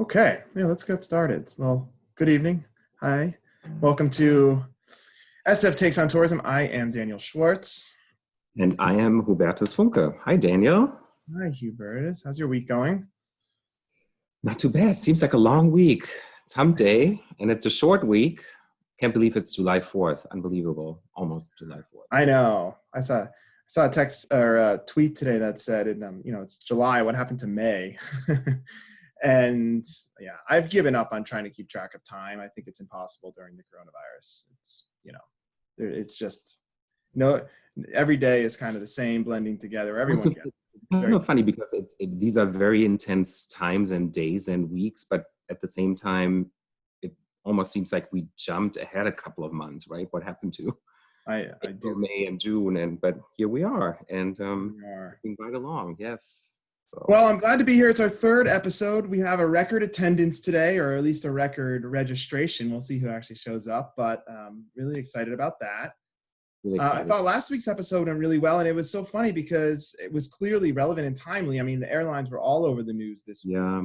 Okay, yeah, let's get started. Well, good evening. Hi, welcome to SF Takes on Tourism. I am Daniel Schwartz. And I am Hubertus Funke. Hi, Daniel. Hi, Hubertus. How's your week going? Not too bad. Seems like a long week. It's hump day, and it's a short week. Can't believe it's July 4th. Unbelievable. Almost July 4th. I know. I saw a text or a tweet today that said, it's July. What happened to May? And yeah, I've given up on trying to keep track of time. I think it's impossible during the coronavirus. It's just no. Every day is kind of the same, blending together. Everyone Also, gets it. it's It's kind very of funny because these are very intense times and days and weeks, but at the same time, it almost seems like we jumped ahead a couple of months, right? What happened to I April, do. May, and June? But here we are, and We are. moving right along. Yes. So. Well, I'm glad to be here. It's our third episode. We have a record attendance today, or at least a record registration. We'll see who actually shows up, but really excited about that. Really I excited. thought last week's episode went really well, and it was so funny because it was clearly relevant and timely. I mean, the airlines were all over the news this week. Yeah,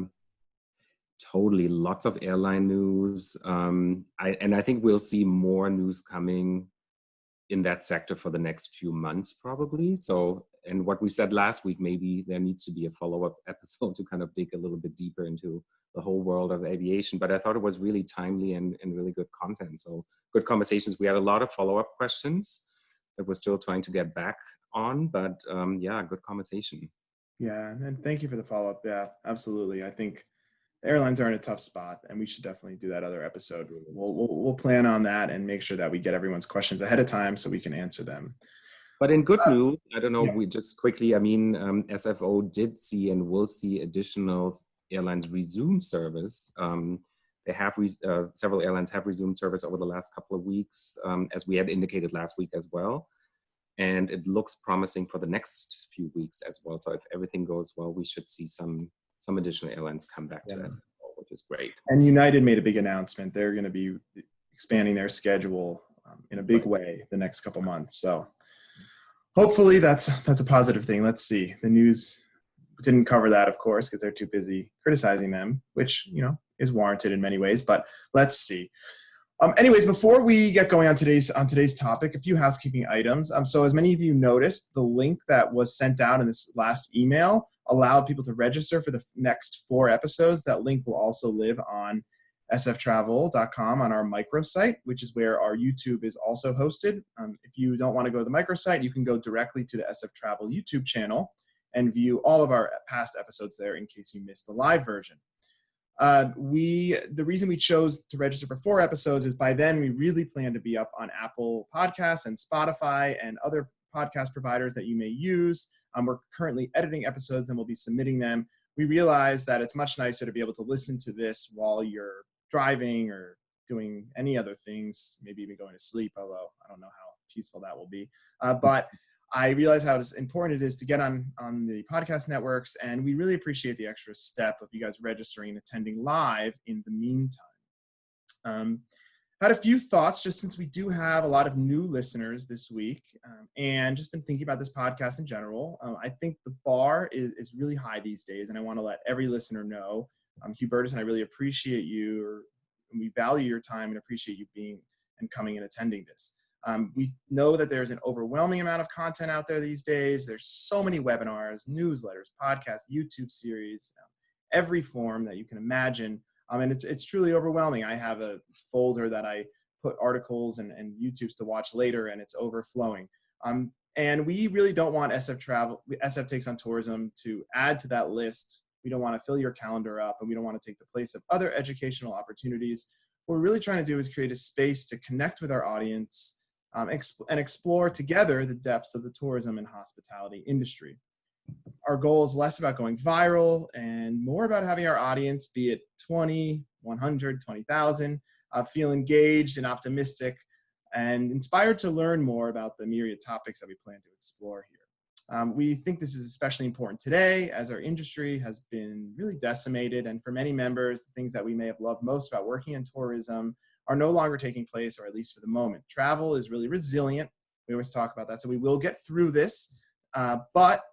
totally. Lots of airline news. I think we'll see more news coming in that sector for the next few months, probably. So, and what we said last week, maybe there needs to be a follow-up episode to kind of dig a little bit deeper into the whole world of aviation. But I thought it was really timely and really good content. So good conversations. We had a lot of follow-up questions that we're still trying to get back on, but yeah, good conversation. Yeah, and thank you for the follow-up. Yeah, absolutely. I think the airlines are in a tough spot, and we should definitely do that other episode. We'll plan on that and make sure that we get everyone's questions ahead of time so we can answer them. But in good news, I don't know, Yeah. we just quickly, I mean, SFO did see and will see additional airlines resume service. They have, several airlines have resumed service over the last couple of weeks, as we had indicated last week as well. And it looks promising for the next few weeks as well. So if everything goes well, we should see some additional airlines come back to SFO, which is great. And United made a big announcement. They're going to be expanding their schedule in a big way the next couple months. So hopefully that's a positive thing. Let's see. The news didn't cover that, of course, because they're too busy criticizing them, which, is warranted in many ways, but let's see. Anyways, before we get going on today's topic, a few housekeeping items. So as many of you noticed, the link that was sent out in this last email allowed people to register for the next 4 episodes. That link will also live on sftravel.com on our microsite, which is where our YouTube is also hosted. If you don't want to go to the microsite, you can go directly to the SF Travel YouTube channel and view all of our past episodes there in case you missed the live version. The reason we chose to register for 4 episodes is by then we really plan to be up on Apple Podcasts and Spotify and other podcast providers that you may use. We're currently editing episodes and we'll be submitting them. We realize that it's much nicer to be able to listen to this while you're driving or doing any other things, maybe even going to sleep, although I don't know how peaceful that will be. But I realize how important it is to get on the podcast networks, and we really appreciate the extra step of you guys registering and attending live in the meantime. Had a few thoughts just since we do have a lot of new listeners this week, and just been thinking about this podcast in general. I think the bar is really high these days, and I want to let every listener know, Hubertus, and I really appreciate you, and we value your time and appreciate you being and coming and attending this. We know that there's an overwhelming amount of content out there these days. There's so many webinars, newsletters, podcasts, YouTube series, every form that you can imagine. And it's truly overwhelming. I have a folder that I put articles and YouTubes to watch later, and it's overflowing. And we really don't want SF Takes on Tourism to add to that list. We don't want to fill your calendar up, and we don't want to take the place of other educational opportunities. What we're really trying to do is create a space to connect with our audience and explore together the depths of the tourism and hospitality industry. Our goal is less about going viral and more about having our audience, be it 20, 100, 20,000, feel engaged and optimistic and inspired to learn more about the myriad topics that we plan to explore here. We think this is especially important today as our industry has been really decimated, and for many members, the things that we may have loved most about working in tourism are no longer taking place, or at least for the moment. Travel is really resilient. We always talk about that. So we will get through this, but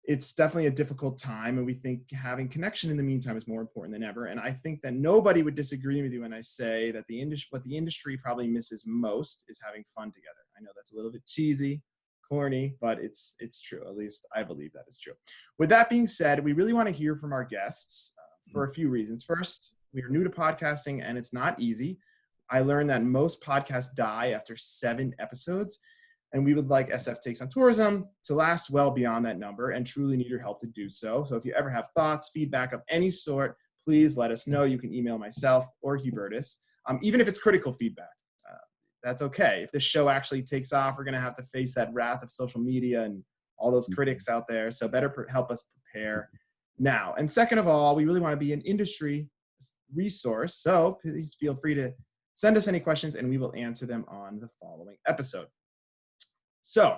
it's definitely a difficult time, and we think having connection in the meantime is more important than ever. And I think that nobody would disagree with you when I say that what the industry probably misses most is having fun together. I know that's a little bit cheesy, corny, but it's true. At least I believe that is true. With that being said, we really want to hear from our guests for a few reasons. First, we are new to podcasting, and it's not easy. I learned that most podcasts die after 7 episodes. And we would like SF Takes on Tourism to last well beyond that number, and truly need your help to do so. So if you ever have thoughts, feedback of any sort, please let us know. You can email myself or Hubertus, even if it's critical feedback. That's okay. If this show actually takes off, we're going to have to face that wrath of social media and all those critics out there. So better help us prepare now. And second of all, we really want to be an industry resource. So please feel free to send us any questions, and we will answer them on the following episode. So,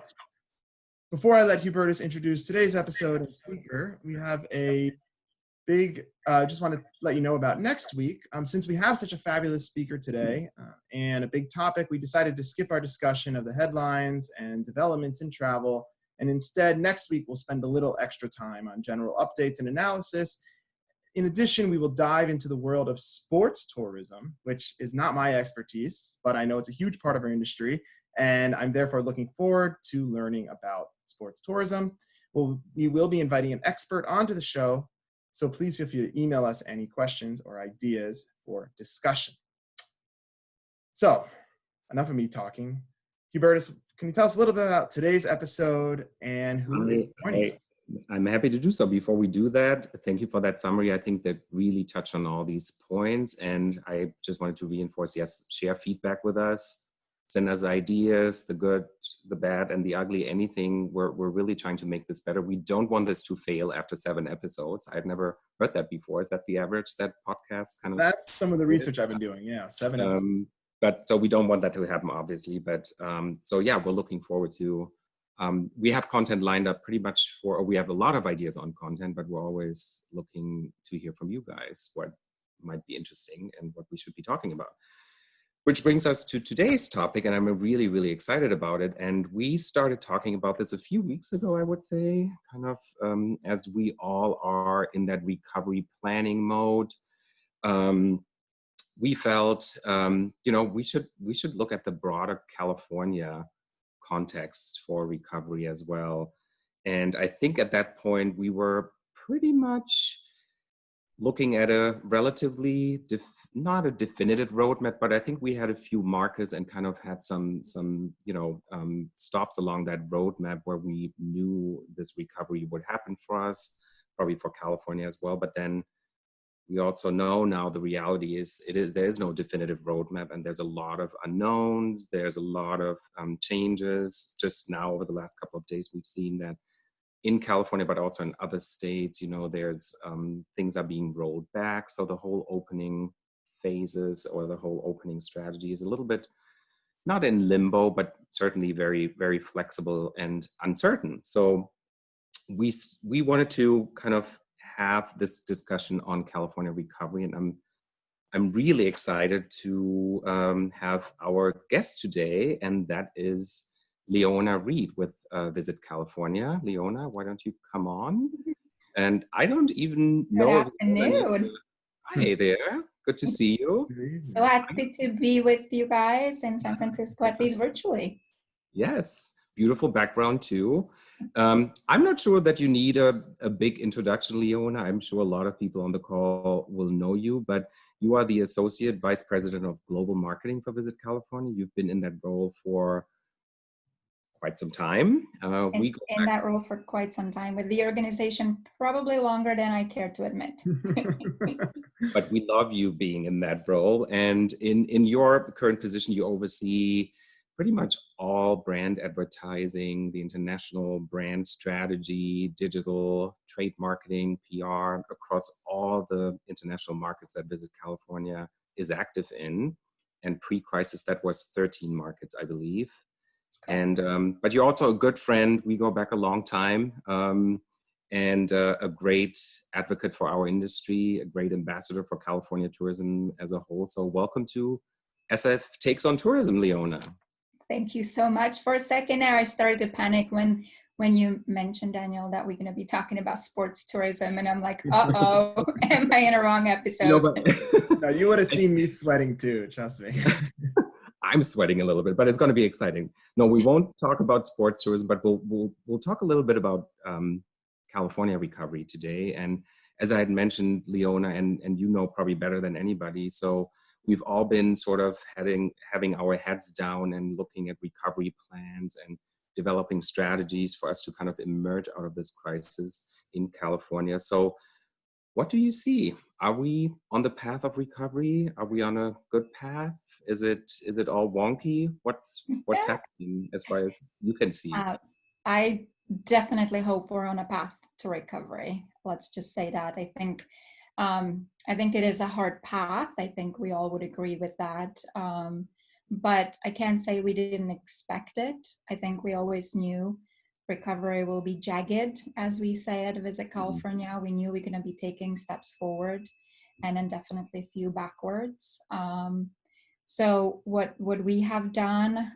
before I let Hubertus introduce today's episode and speaker, we have a big, just want to let you know about next week. Since we have such a fabulous speaker today and a big topic, we decided to skip our discussion of the headlines and developments in travel. And instead, next week, we'll spend a little extra time on general updates and analysis. In addition, we will dive into the world of sports tourism, which is not my expertise, but I know it's a huge part of our industry. And I'm therefore looking forward to learning about sports tourism. We will be inviting an expert onto the show, so please feel free to email us any questions or ideas for discussion. So, enough of me talking. Hubertus, can you tell us a little bit about today's episode and who is joining us? I'm happy to do so. Before we do that, thank you for that summary. I think that really touched on all these points, and I just wanted to reinforce, yes, share feedback with us. Send us ideas, the good, the bad, and the ugly, anything. We're really trying to make this better. We don't want this to fail after 7 episodes. I've never heard that before. Is that the average, that podcast kind of? That's some of the research I've been doing, yeah, 7 episodes. But so we don't want that to happen, obviously. But so yeah, we're looking forward to, we have content lined up pretty much we have a lot of ideas on content, but we're always looking to hear from you guys what might be interesting and what we should be talking about. Which brings us to today's topic, and I'm really, really excited about it. And we started talking about this a few weeks ago, I would say, kind of as we all are in that recovery planning mode. We felt, we should look at the broader California context for recovery as well. And I think at that point, we were pretty much looking at a relatively, not a definitive roadmap, but I think we had a few markers and kind of had some stops along that roadmap where we knew this recovery would happen for us, probably for California as well. But then we also know now the reality is there is no definitive roadmap, and there's a lot of unknowns. There's a lot of changes. Just now over the last couple of days, we've seen that in California, but also in other states, there's things are being rolled back. So the whole opening phases or the whole opening strategy is a little bit not in limbo, but certainly very, very flexible and uncertain. So we wanted to kind of have this discussion on California recovery, and I'm really excited to have our guest today, and that is Leona Reed with Visit California. Leona, why don't you come on? And I don't even know. Good afternoon. Hi there. Good to see you. So happy to be with you guys in San Francisco, at least virtually. Yes, beautiful background too. I'm not sure that you need a big introduction, Leona. I'm sure a lot of people on the call will know you, but you are the Associate Vice President of Global Marketing for Visit California. You've been in that role for quite some time. In that role for quite some time, with the organization probably longer than I care to admit. But we love you being in that role. And in your current position, you oversee pretty much all brand advertising, the international brand strategy, digital, trade marketing, PR, across all the international markets that Visit California is active in. And pre-crisis, that was 13 markets, I believe. And but you're also a good friend. We go back a long time, and a great advocate for our industry, a great ambassador for California tourism as a whole. So welcome to SF Takes on Tourism, Leona. Thank you so much. For a second there, I started to panic when when you mentioned, Daniel, that we're going to be talking about sports tourism, and I'm like, uh-oh, am I in a wrong episode? No, you would have seen me sweating too, trust me. I'm sweating a little bit, but it's going to be exciting. No, we won't talk about sports tourism, but we'll talk a little bit about California recovery today. And as I had mentioned, Leona, and you know probably better than anybody, so we've all been sort of having our heads down and looking at recovery plans and developing strategies for us to kind of emerge out of this crisis in California. So what do you see? Are we on the path of recovery? Are we on a good path? Is it all wonky? What's happening as far as you can see? I definitely hope we're on a path to recovery. Let's just say that. I think it is a hard path. I think we all would agree with that. But I can't say we didn't expect it. I think we always knew recovery will be jagged, as we say at Visit California. We knew we're going to be taking steps forward and then definitely a few backwards. So what we have done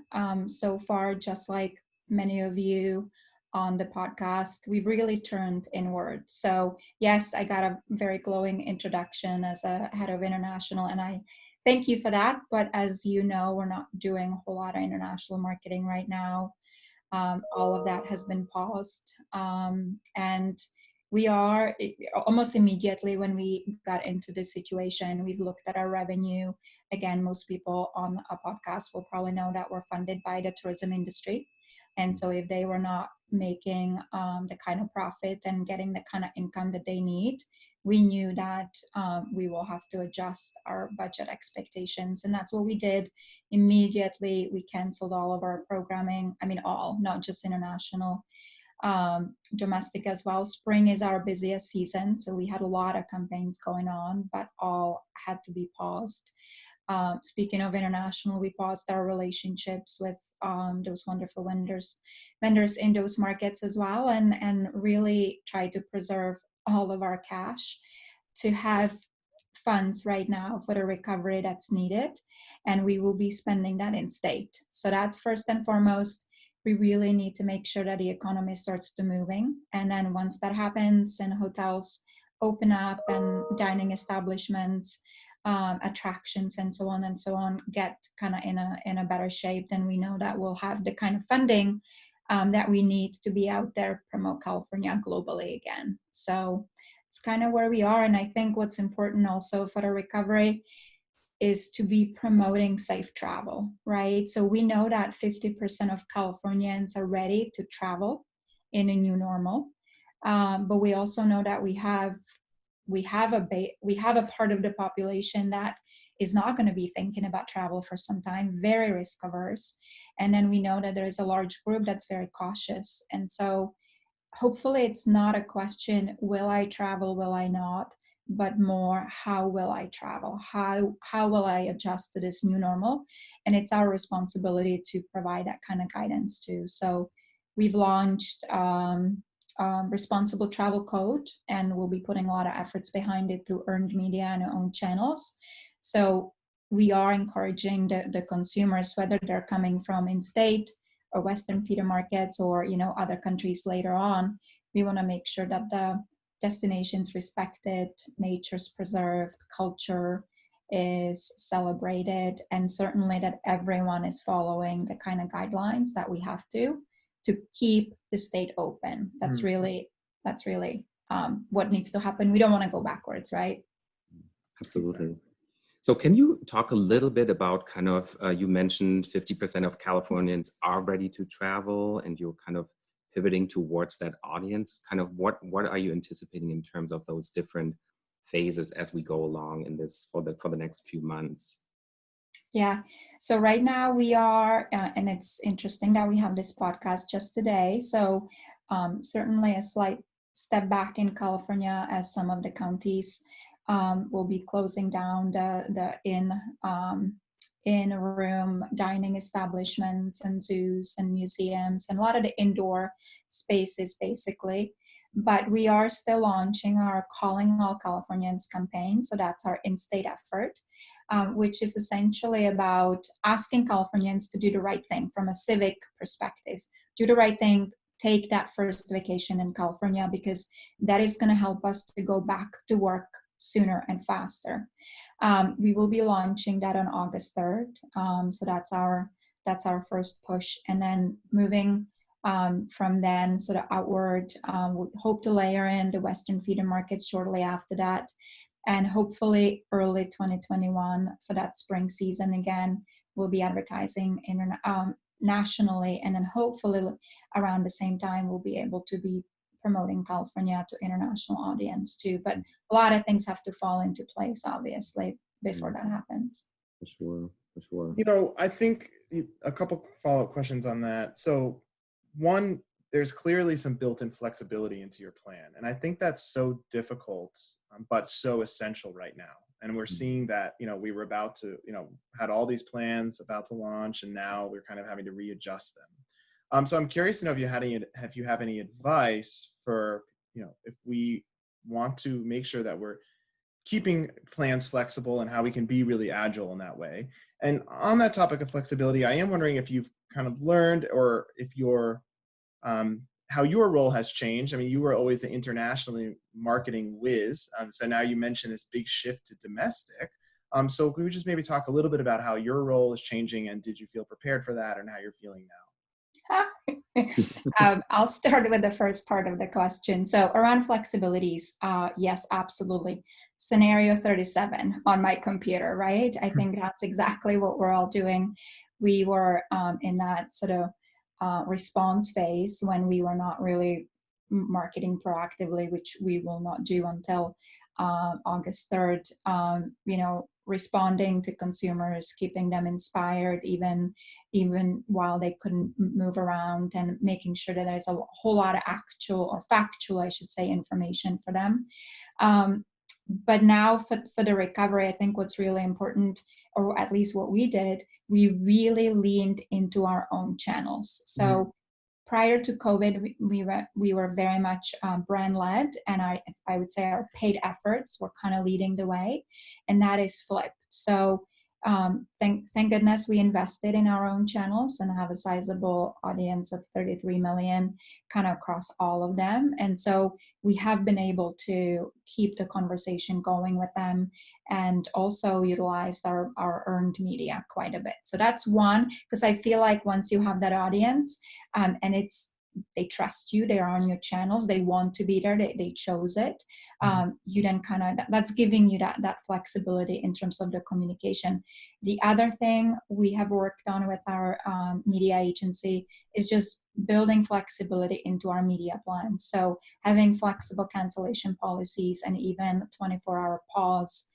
so far, just like many of you on the podcast, we've really turned inward. So yes, I got a very glowing introduction as a head of international, and I thank you for that. But as you know, we're not doing a whole lot of international marketing right now. All of that has been paused. And we are almost immediately when we got into this situation, we've looked at our revenue. Again, most people on a podcast will probably know that we're funded by the tourism industry. And so if they were not making the kind of profit and getting the kind of income that they need, we knew that we will have to adjust our budget expectations. And that's what we did. Immediately, we canceled all of our programming. I mean, all, not just international, domestic as well. Spring is our busiest season. So we had a lot of campaigns going on, but all had to be paused. Speaking of international, we paused our relationships with those wonderful vendors in those markets as well, and really tried to preserve all of our cash to have funds right now for the recovery that's needed. And we will be spending that in state. So that's first and foremost. We really need to make sure that the economy starts to moving. And then once that happens and hotels open up and dining establishments, attractions and so on get kind of in a better shape, then we know that we'll have the kind of funding that we need to be out there, promote California globally again. So it's kind of where we are. And I think what's important also for the recovery is to be promoting safe travel, right? So we know that 50% of Californians are ready to travel in a new normal. But we also know that we have a part of the population that is not going to be thinking about travel for some time, very risk averse. And then we know that there is a large group that's very cautious. And so hopefully it's not a question, will I travel, will I not, but more, how will I travel? How will I adjust to this new normal? And it's our responsibility to provide that kind of guidance too. So we've launched responsible travel code, and we'll be putting a lot of efforts behind it through earned media and our own channels. So we are encouraging the consumers, whether they're coming from in-state or Western feeder markets or other countries later on, we want to make sure that the destination's respected, nature's preserved, culture is celebrated, and certainly that everyone is following the kind of guidelines that we have to keep the state open. That's really what needs to happen. We don't want to go backwards, right? Absolutely. So can you talk a little bit about kind of, you mentioned 50% of Californians are ready to travel and you're kind of pivoting towards that audience. Kind of what are you anticipating in terms of those different phases as we go along in this for the next few months? Yeah. So right now we are, and it's interesting that we have this podcast just today. So certainly a slight step back in California as some of the counties will be closing down the in-room dining establishments and zoos and museums and a lot of the indoor spaces basically. But we are still launching our Calling All Californians campaign. So that's our in-state effort, which is essentially about asking Californians to do the right thing from a civic perspective. Do the right thing, take that first vacation in California, because that is going to help us to go back to work sooner and faster. We will be launching that on August 3rd. So that's our first push. And then moving from then sort of outward, we hope to layer in the Western feeder markets shortly after that. And hopefully early 2021 for that spring season again, we'll be advertising nationally. And then hopefully around the same time, we'll be able to be promoting California to international audience too. But a lot of things have to fall into place, obviously, before that happens. For sure. You know, I think a couple follow-up questions on that. So one, there's clearly some built-in flexibility into your plan. And I think that's so difficult, but so essential right now. And we're seeing that, you know, we were about to, you know, had all these plans about to launch, and now we're kind of having to readjust them. So I'm curious to know if you have any advice for, you know, if we want to make sure that we're keeping plans flexible and how we can be really agile in that way. And on that topic of flexibility, I am wondering if you've kind of learned, or if your how your role has changed. I mean, you were always the internationally marketing whiz. So now you mentioned this big shift to domestic. So could we just maybe talk a little bit about how your role is changing, and did you feel prepared for that, and how you're feeling now? I'll start with the first part of the question. So around flexibilities, yes, absolutely. Scenario 37 on my computer, right? I think that's exactly what we're all doing. We were in that sort of response phase when we were not really marketing proactively, which we will not do until August 3rd. You know, responding to consumers, keeping them inspired, even while they couldn't move around, and making sure that there's a whole lot of actual, or factual, I should say, information for them. But now for the recovery, I think what's really important, or at least what we did, we really leaned into our own channels. So prior to COVID, we were very much brand led, and I would say our paid efforts were kind of leading the way, and that is flipped. So thank goodness we invested in our own channels and have a sizable audience of 33 million kind of across all of them. And so we have been able to keep the conversation going with them, and also utilized our earned media quite a bit. So that's one, because I feel like once you have that audience, and they trust you, they're on your channels, they want to be there, they chose it, you then kind of, that's giving you that flexibility in terms of the communication. The other thing we have worked on with our media agency is just building flexibility into our media plans. So having flexible cancellation policies, and even 24-hour pause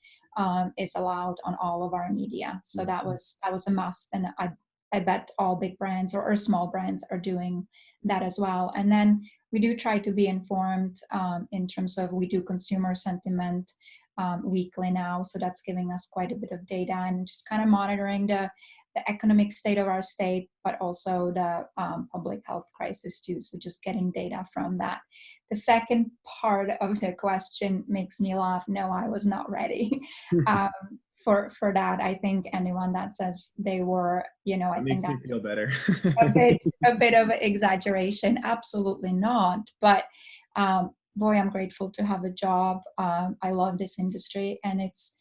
is allowed on all of our media. So that was a must, and I bet all big brands or small brands are doing that as well. And then we do try to be informed in terms of, we do consumer sentiment weekly now. So that's giving us quite a bit of data, and just kind of monitoring the economic state of our state, but also the public health crisis too. So just getting data from that. The second part of the question makes me laugh. No, I was not ready for that. I think anyone that says they were, you know, I think that's feel better. a bit of an exaggeration. Absolutely not. But boy, I'm grateful to have a job. I love this industry, and it's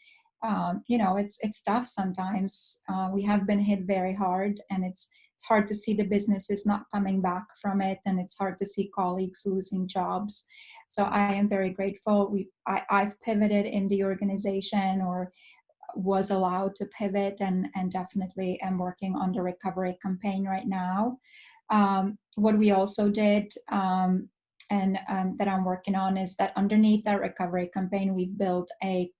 you know, it's tough sometimes. We have been hit very hard, and it's hard to see the businesses not coming back from it, and it's hard to see colleagues losing jobs. So I am very grateful. I've pivoted in the organization, or was allowed to pivot, and definitely am working on the recovery campaign right now. What we also did, and that I'm working on, is that underneath that recovery campaign, we've built a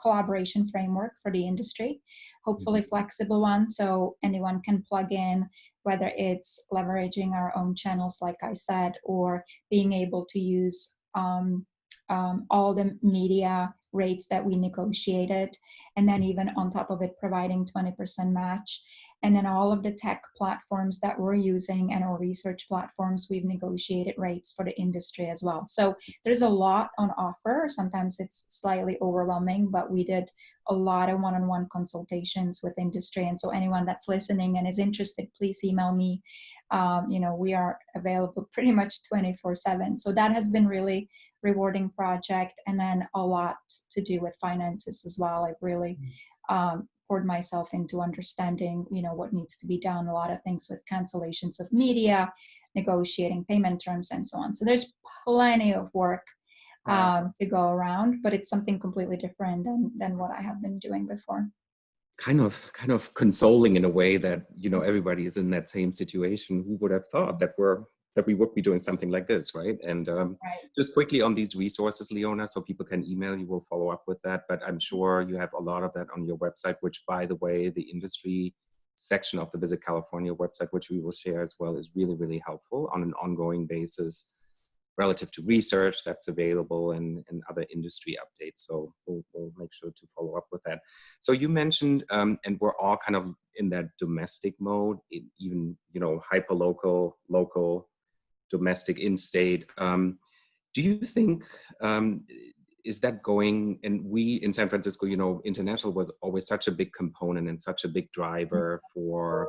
collaboration framework for the industry, hopefully flexible one, so anyone can plug in, whether it's leveraging our own channels, like I said, or being able to use all the media rates that we negotiated. And then even on top of it, providing 20% match. And then all of the tech platforms that we're using and our research platforms, we've negotiated rates for the industry as well. So there's a lot on offer. Sometimes it's slightly overwhelming, but we did a lot of one-on-one consultations with industry. And so anyone that's listening and is interested, please email me. We are available pretty much 24/7. So that has been really rewarding project. And then a lot to do with finances as well. I've really poured myself into understanding, what needs to be done, a lot of things with cancellations of media, negotiating payment terms, and so on. So there's plenty of work to go around, but it's something completely different than what I have been doing before. Kind of consoling in a way that, everybody is in that same situation. Who would have thought that we would be doing something like this, right? And just quickly on these resources, Leona, so people can email you, we'll follow up with that, but I'm sure you have a lot of that on your website, which, by the way, the industry section of the Visit California website, which we will share as well, is really, really helpful on an ongoing basis relative to research that's available and other industry updates. So we'll make sure to follow up with that. So you mentioned, and we're all kind of in that domestic mode, even, hyper-local, local, domestic, in-state. Do you think, is that going, and we in San Francisco, international was always such a big component and such a big driver for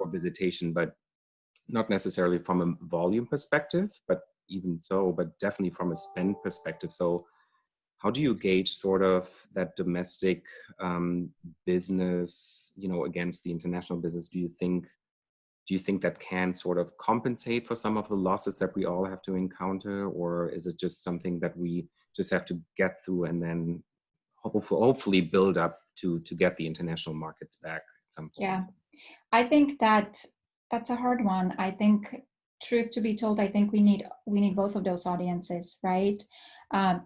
visitation, but not necessarily from a volume perspective, but even so, but definitely from a spend perspective. So how do you gauge sort of that domestic business, against the international business? Do you think that can sort of compensate for some of the losses that we all have to encounter, or is it just something that we just have to get through and then hopefully build up to get the international markets back at some point? Yeah, I think that's a hard one. I think, truth to be told, I think we need both of those audiences, right?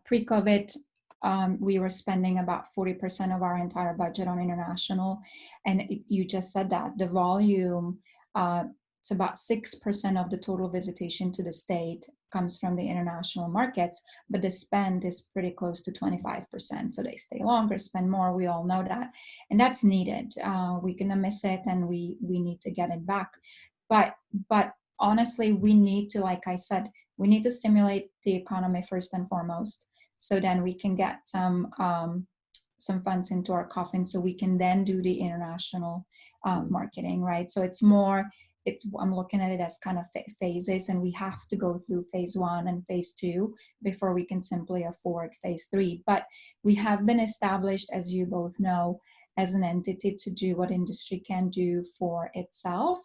Pre-COVID, we were spending about 40% of our entire budget on international, and you just said that the volume, it's about 6% of the total visitation to the state comes from the international markets, but the spend is pretty close to 25%. So they stay longer, spend more. We all know that, and that's needed. We're gonna miss it, and we need to get it back. But honestly, we need to, like I said, we need to stimulate the economy first and foremost. So then we can get some funds into our coffin, so we can then do the international marketing, right? So I'm looking at it as kind of phases, and we have to go through phase 1 and phase 2 before we can simply afford phase 3. But we have been established, as you both know, as an entity to do what industry can do for itself.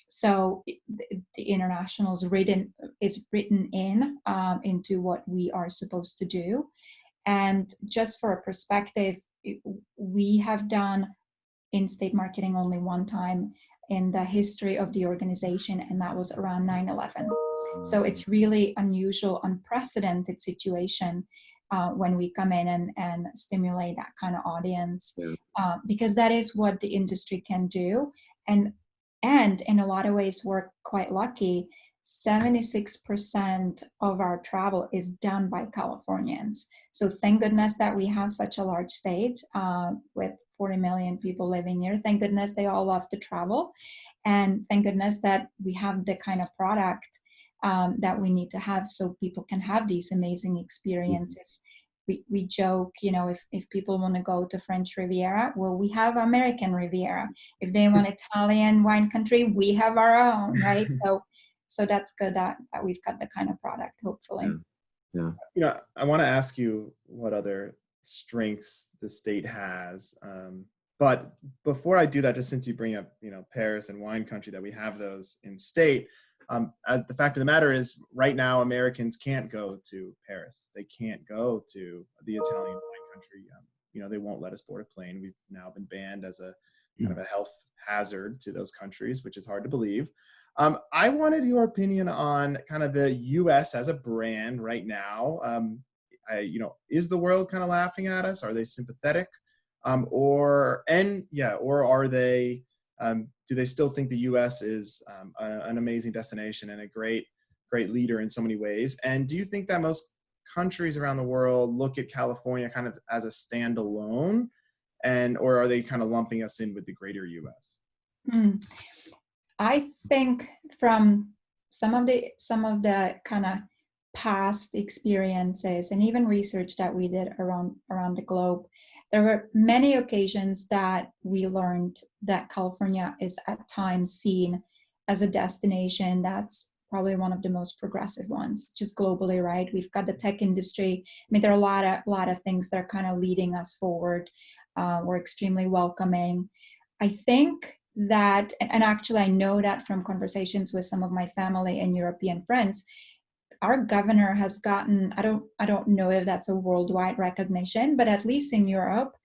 So the international is written in into what we are supposed to do. And just for a perspective, we have done in-state marketing only one time in the history of the organization, and that was around 9/11. So it's really unusual, unprecedented situation when we come in and stimulate that kind of audience, because that is what the industry can do. And in a lot of ways, we're quite lucky. 76% of our travel is done by Californians. So thank goodness that we have such a large state with 40 million people living here. Thank goodness they all love to travel. And thank goodness that we have the kind of product that we need to have so people can have these amazing experiences. We joke, if people want to go to French Riviera, well, we have American Riviera. If they want Italian wine country, we have our own, right? So that's good that we've got the kind of product, hopefully. Yeah. I want to ask you what other strengths the state has. But before I do that, just since you bring up, Paris and wine country, that we have those in state, the fact of the matter is, right now, Americans can't go to Paris. They can't go to the Italian wine country. They won't let us board a plane. We've now been banned as a kind of a health hazard to those countries, which is hard to believe. I wanted your opinion on kind of the U.S. as a brand right now. Is the world kind of laughing at us? Are they sympathetic? Or are they? Do they still think the U.S. is an amazing destination and a great leader in so many ways? And do you think that most countries around the world look at California kind of as a standalone, or are they kind of lumping us in with the greater US? I think from some of the kind of past experiences and even research that we did around the globe, there were many occasions that we learned that California is at times seen as a destination that's probably one of the most progressive ones, just globally, right? We've got the tech industry. I mean, there are a lot of things that are kind of leading us forward. We're extremely welcoming. I think that, and actually I know that from conversations with some of my family and European friends, our governor has gotten, I don't know if that's a worldwide recognition, but at least in Europe,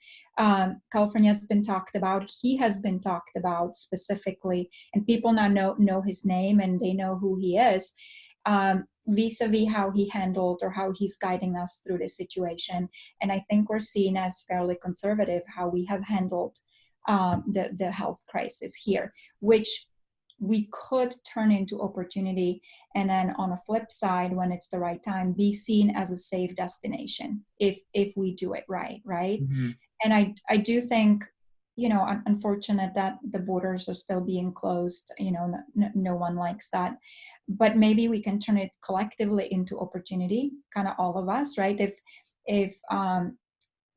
California has been talked about. He has been talked about specifically, and people now know his name and they know who he is, vis-a-vis how he handled or how he's guiding us through this situation. And I think we're seen as fairly conservative how we have handled the health crisis here, which we could turn into opportunity, and then on a flip side, when it's the right time, be seen as a safe destination if we do it right. Mm-hmm. And I do think, unfortunate that the borders are still being closed. No one likes that, but maybe we can turn it collectively into opportunity, kind of all of us, right? If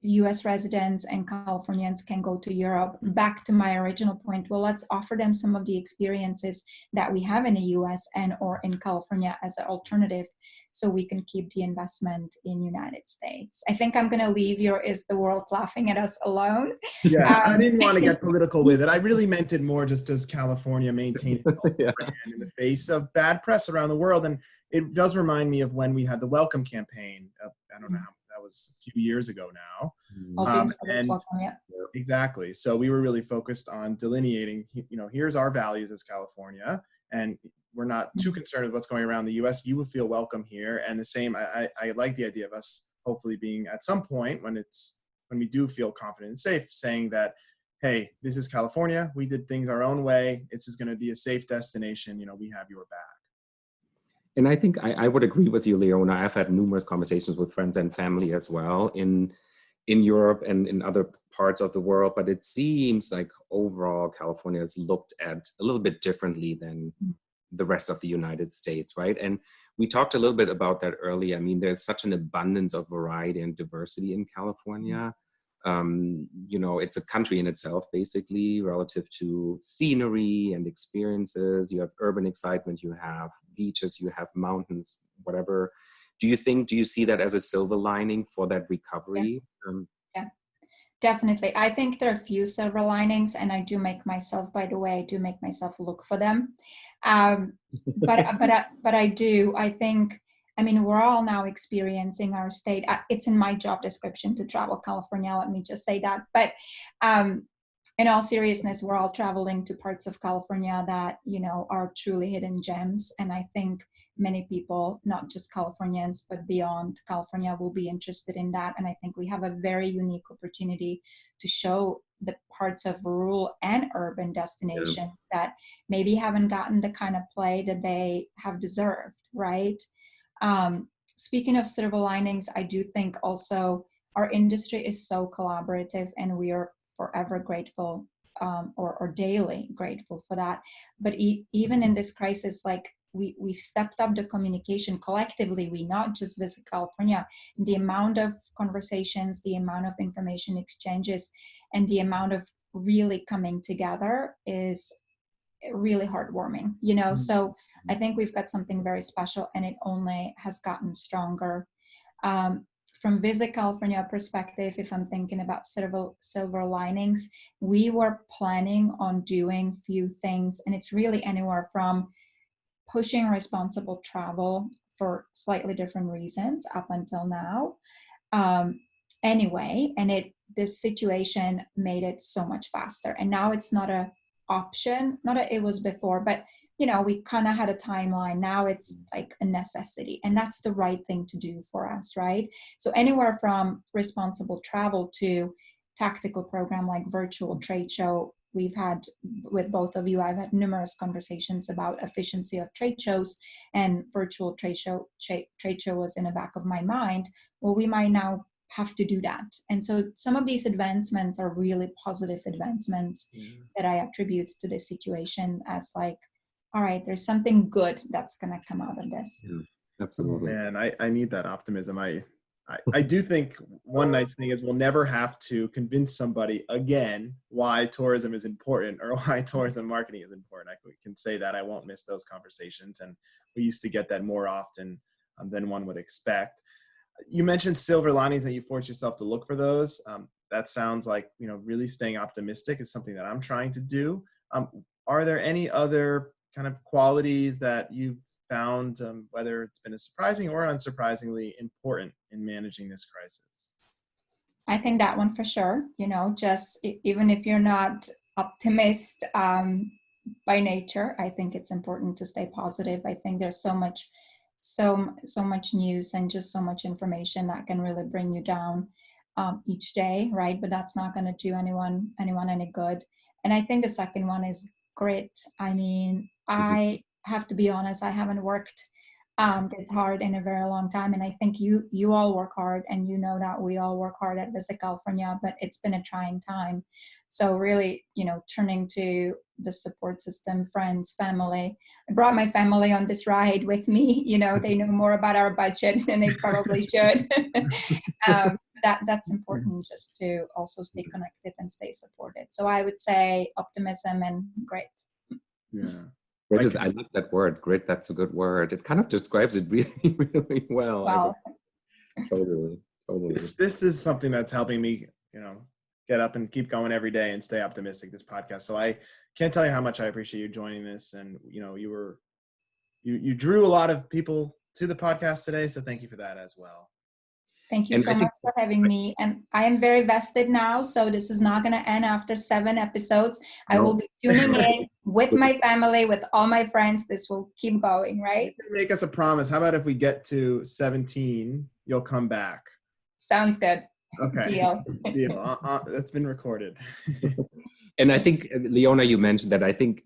US residents and Californians can go to Europe, back to my original point, well, let's offer them some of the experiences that we have in the US and or in California as an alternative, so we can keep the investment in United States. I think I'm going to leave your "Is the world laughing at us" alone. Yeah, I didn't want to get political with it. I really meant it more just as California maintains its brand in the face of bad press around the world. And it does remind me of when we had the Welcome campaign. I don't know how. That was a few years ago now. Exactly. So we were really focused on delineating, here's our values as California, and we're not too concerned with what's going around the US. You will feel welcome here. And the same, I like the idea of us hopefully being at some point when we do feel confident and safe, saying that, hey, this is California. We did things our own way. This is going to be a safe destination. We have your back. And I think I would agree with you, Leona. I've had numerous conversations with friends and family as well in Europe and in other parts of the world, but it seems like overall California is looked at a little bit differently than the rest of the United States, right? And we talked a little bit about that earlier. I mean, there's such an abundance of variety and diversity in California. It's a country in itself, basically, relative to scenery and experiences. You have urban excitement, you have beaches, you have mountains, whatever. Do you see that as a silver lining for that recovery? Yeah, definitely. I think there are a few silver linings, and I do make myself look for them. But I think, we're all now experiencing our state. It's in my job description to travel California, let me just say that. But in all seriousness, we're all traveling to parts of California that, are truly hidden gems. And I think many people, not just Californians, but beyond California, will be interested in that. And I think we have a very unique opportunity to show the parts of rural and urban destinations that maybe haven't gotten the kind of play that they have deserved, right? Speaking of silver linings, I do think also our industry is so collaborative, and we are forever grateful, or daily grateful for that. But even in this crisis, like we stepped up the communication collectively. We not just visit California. The amount of conversations, the amount of information exchanges, and the amount of really coming together is really heartwarming, So I think we've got something very special, and it only has gotten stronger. From Visit California perspective, if I'm thinking about silver linings, we were planning on doing few things, and it's really anywhere from pushing responsible travel for slightly different reasons up until now. Anyway, and this situation made it so much faster, and now it's not a option, not that it was before, but we kind of had a timeline. Now it's like a necessity, and that's the right thing to do for us, right? So anywhere from responsible travel to tactical program like virtual trade show, we've had with both of you, I've had numerous conversations about efficiency of trade shows, and virtual trade show was in the back of my mind. Well, we might now have to do that. And so some of these advancements are really positive advancements that I attribute to this situation as like, all right, there's something good that's going to come out of this. Yeah, absolutely. Oh, man, I need that optimism. I do think one nice thing is we'll never have to convince somebody again why tourism is important or why tourism marketing is important. We can say that. I won't miss those conversations. And we used to get that more often than one would expect. You mentioned silver linings, that you force yourself to look for those. That sounds like, really staying optimistic is something that I'm trying to do. Are there any other kind of qualities that you've found, whether it's been surprising or unsurprisingly important in managing this crisis? I think that one for sure, just even if you're not optimist by nature, I think it's important to stay positive. I think there's so much news and just so much information that can really bring you down each day, right? But that's not going to do anyone any good. And I think the second one is grit. I mean, I have to be honest, I haven't worked this hard in a very long time, and I think you all work hard, and that we all work hard at Visit California, but it's been a trying time. So really, turning to the support system, friends, family. I brought my family on this ride with me. They know more about our budget than they probably should. That's important, just to also stay connected and stay supported. So I would say optimism and grit. Yeah. I love that word, grit. That's a good word. It kind of describes it really, really well. Wow. Totally. This is something that's helping me, get up and keep going every day and stay optimistic, this podcast. So I can't tell you how much I appreciate you joining this. And, you drew a lot of people to the podcast today. So thank you for that as well. Thank you so much for having me. And I am very vested now, so this is not going to end after 7 episodes. I will be tuning in with my family, with all my friends. This will keep going, right? Make us a promise. How about if we get to 17, you'll come back? Sounds good. Okay. Deal. That's been recorded. And I think, Leona, you mentioned that I think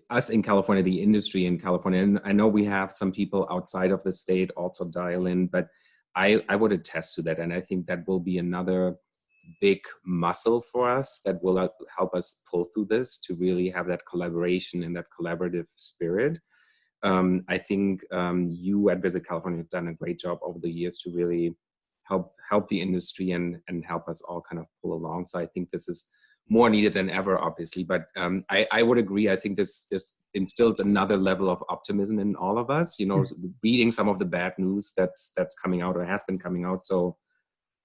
us in California, the industry in California, and I know we have some people outside of the state also dial in, but I would attest to that. And I think that will be another big muscle for us that will help us pull through this, to really have that collaboration and that collaborative spirit. I think you at Visit California have done a great job over the years to really help the industry and help us all kind of pull along. So I think this is more needed than ever, obviously. But I would agree. I think this instills another level of optimism in all of us, reading some of the bad news that's coming out or has been coming out. So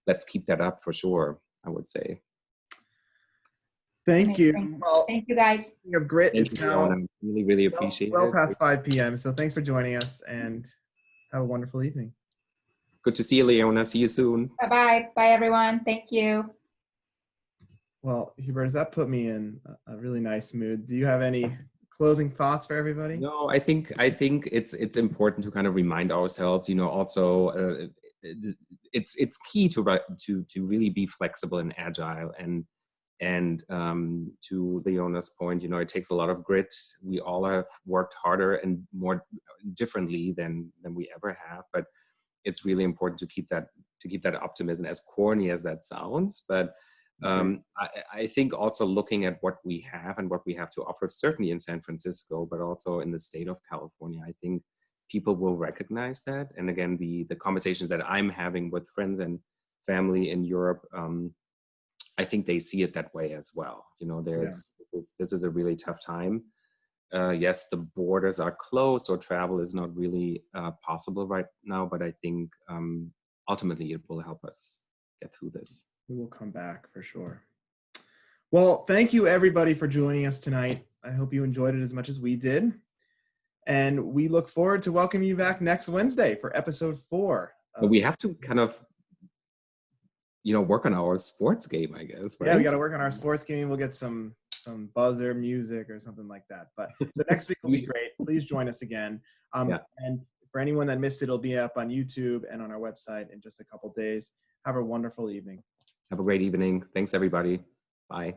let's keep that up for sure, I would say. Thank you. Well, thank you, guys. You have grit. It's now really appreciate it. Well past 5 p.m. So thanks for joining us, and have a wonderful evening. Good to see you, Leona. See you soon. Bye-bye. Bye, everyone. Thank you. Well, Hubertus, that put me in a really nice mood. Do you have any closing thoughts for everybody? No, I think it's important to kind of remind ourselves, also it's key to really be flexible and agile, and to Leona's point, it takes a lot of grit. We all have worked harder and more differently than we ever have, but it's really important to keep that optimism, as corny as that sounds. But I think also looking at what we have and what we have to offer, certainly in San Francisco, but also in the state of California, I think people will recognize that. And again, the conversations that I'm having with friends and family in Europe, I think they see it that way as well. This is a really tough time. Yes, the borders are closed, so travel is not really possible right now, but I think ultimately it will help us get through this. We will come back for sure. Well, thank you everybody for joining us tonight. I hope you enjoyed it as much as we did. And we look forward to welcoming you back next Wednesday for episode 4. We have to kind of, work on our sports game, I guess. Right? Yeah, we got to work on our sports game. We'll get some buzzer music or something like that. But so next week will be great. Please join us again. And for anyone that missed it, it'll be up on YouTube and on our website in just a couple days. Have a wonderful evening. Have a great evening. Thanks, everybody. Bye.